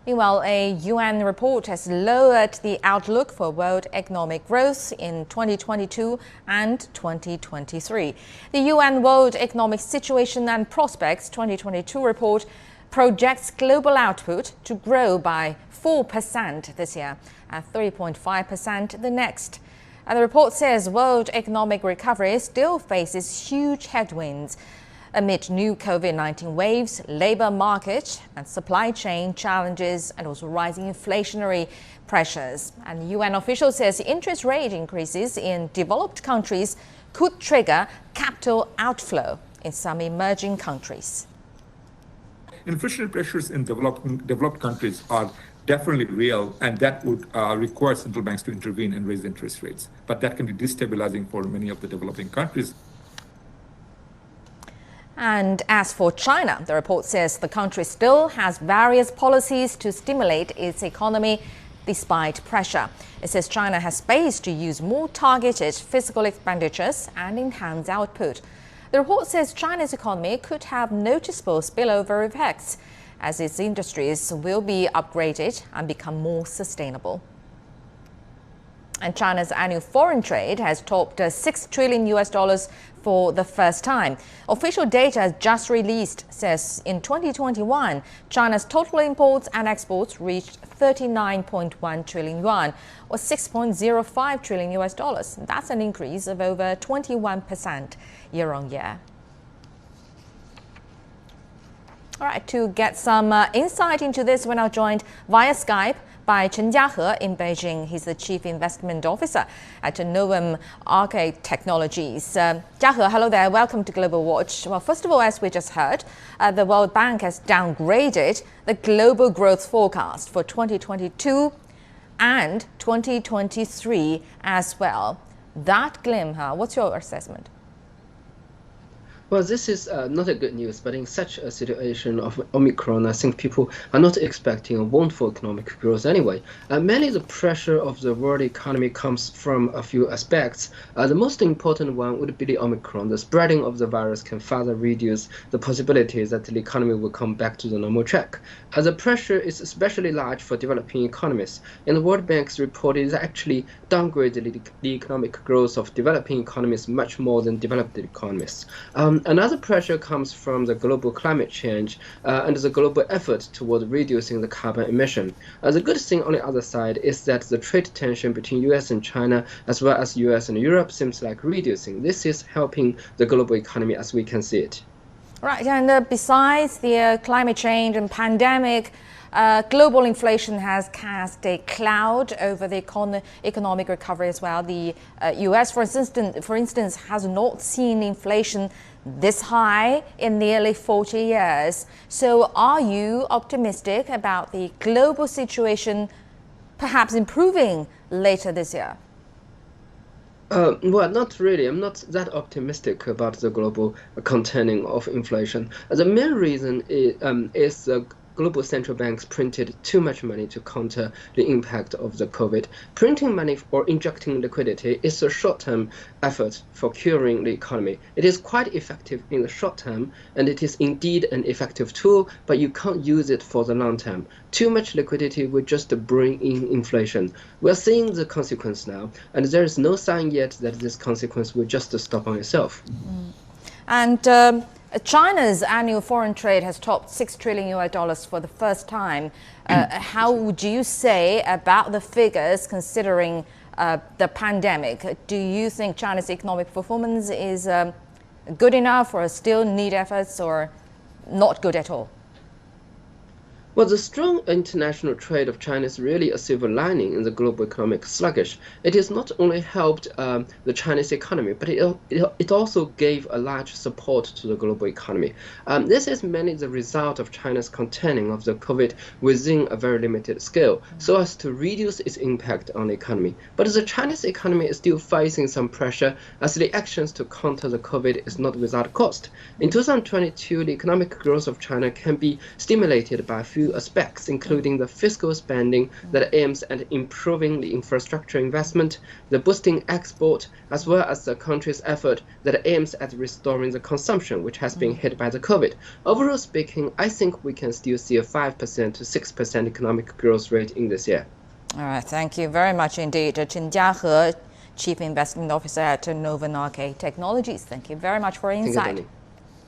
Meanwhile, a UN report has lowered the outlook for world economic growth in 2022 and 2023. The UN World Economic Situation and Prospects 2022 report projects global output to grow by 4% this year and 3.5% the next. And the report says world economic recovery still faces huge headwinds amid new COVID-19 waves, labor market and supply chain challenges, and also rising inflationary pressures. And the UN official says interest rate increases in developed countries could trigger capital outflow in some emerging countries. Inflationary pressures in developed countries are definitely real, and that would require central banks to intervene and raise interest rates. But that can be destabilizing for many of the developing countries. And as for China, the report says the country still has various policies to stimulate its economy despite pressure. It says China has space to use more targeted fiscal expenditures and enhance output. The report says China's economy could have noticeable spillover effects as its industries will be upgraded and become more sustainable. And China's annual foreign trade has topped $6 trillion for the first time. Official data just released says in 2021, China's total imports and exports reached 39.1 trillion yuan, or $6.05 trillion. That's an increase of over 21% year on year. All right, to get some insight into this, we're now joined via Skype by Chen Jiahe in Beijing. He's the Chief Investment Officer at Novum Arcade Technologies. Jiahe, hello there. Welcome to Global Watch. Well, first of all, as we just heard, the World Bank has downgraded the global growth forecast for 2022 and 2023 as well. That glim, what's your assessment? Well, this is not a good news, but in such a situation of Omicron, I think people are not expecting a wonderful economic growth anyway. Mainly the pressure of the world economy comes from a few aspects. The most important one would be the Omicron. The spreading of the virus can further reduce the possibility that the economy will come back to the normal track. The pressure is especially large for developing economies. In the World Bank's report, it is actually downgraded the economic growth of developing economies much more than developed economies. Another pressure comes from the global climate change and the global effort toward reducing the carbon emission. The good thing on the other side is that the trade tension between US and China, as well as US and Europe, seems like reducing. This is helping the global economy as we can see it. Right, and besides the climate change and pandemic, global inflation has cast a cloud over the economic recovery as well. The US, for instance, has not seen inflation this high in nearly 40 years. So are you optimistic about the global situation perhaps improving later this year? Well, not really. I'm not that optimistic about the global containing of inflation. The main reason is the global central banks printed too much money to counter the impact of the COVID. Printing money or injecting liquidity is a short-term effort for curing the economy. It is quite effective in the short term, and it is indeed an effective tool, but you can't use it for the long term. Too much liquidity will just bring in inflation. We're seeing the consequence now, and there is no sign yet that this consequence will just stop on itself. And China's annual foreign trade has topped $6 trillion for the first time. How would you say about the figures considering the pandemic? Do you think China's economic performance is good enough, or still need efforts, or not good at all? Well, the strong international trade of China is really a silver lining in the global economic sluggish. It has not only helped the Chinese economy, but it also gave a large support to the global economy. This is mainly the result of China's containing of the COVID within a very limited scale, so as to reduce its impact on the economy. But the Chinese economy is still facing some pressure, as the actions to counter the COVID is not without cost. In 2022, the economic growth of China can be stimulated by a few few aspects, including the fiscal spending that aims at improving the infrastructure investment, the boosting export, as well as the country's effort that aims at restoring the consumption, which has been hit by the COVID. Overall speaking, I think we can still see a 5% to 6% economic growth rate in this year. All right, thank you very much indeed. Chen Jiahe, Chief Investment Officer at Novonarche Technologies. Thank you very much for your insight.